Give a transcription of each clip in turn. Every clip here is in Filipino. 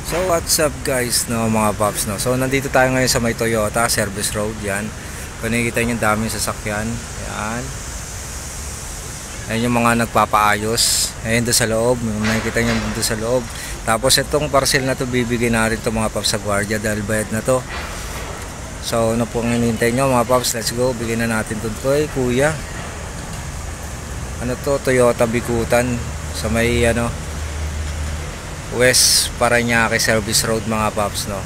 So what's up guys, no, mga paps, no. So nandito tayo ngayon sa may Toyota Service Road. Yan. Kung nakikita nyo, daming sasakyan. Yan. Ayan yung mga nagpapaayos. Ayan doon sa loob. Nakikita nyo doon sa loob. Tapos itong parcel na to bibigay na rin to mga paps sa gwardiya dahil bayad na to. So ano pong hinihintay nyo mga paps? Let's go. Bigyan na natin to kay kuya. Ano to? Toyota Bikutan. Sa may West Parañaque Service Road mga paps, no.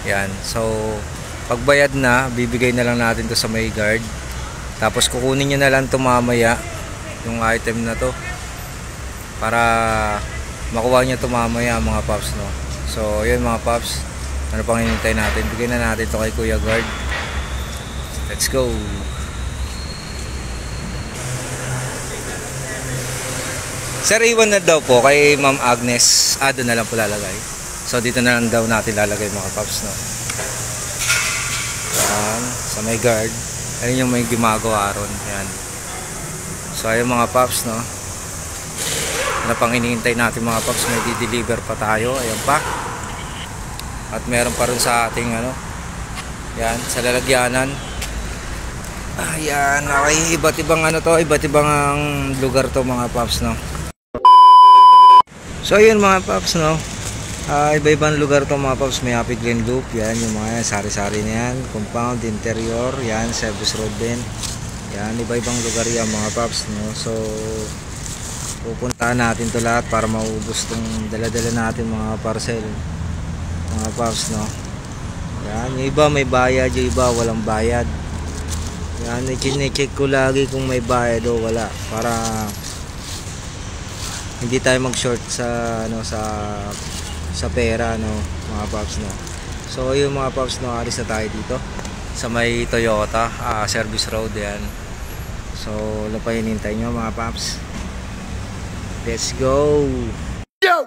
Yan. So pagbayad na, bibigay na lang natin to sa may guard. Tapos kukunin niyo na lang to mamaya yung item na to para makuha niya to mamaya mga paps, no. So yun mga paps, ano pang hinihintay natin? Bigyan na natin to kay Kuya Guard. Let's go. Sir, iwan na daw po kay Ma'am Agnes. Doon na lang po lalagay. So dito na lang daw natin lalagay mga paps, no. Yan, sa may guard. Ayun yung may gumagawa ron. Yan. So ayun mga paps, no. Ano pang hinihintay natin mga paps? May di-deliver pa tayo. Ayan pa. At meron pa rin sa ating yan, sa lalagyanan. Ayan, okay. Iba't ibang iba't ibang lugar to mga paps, no. So ayun mga paps, no. Iba-ibang lugar to mga paps. May Happy Glen Loop. Yan yung mga sari-sari na yan. Compound, interior. Yan, service road din. Yan, iba-ibang lugar yan mga paps, no. So pupuntahan natin to lahat para maubos tong dala-dala natin mga parcel mga paps, no. Yan, yung iba may bayad, yung iba walang bayad. Yan, i-check ko lagi kung may bayad o wala para hindi tayo mag-short sa sa pera, no, mga paps, no. So yung mga paps, no, alis na tayo dito sa may Toyota Service Road. Yan. So ano pa hinihintay nyo mga paps? Let's go. Yo!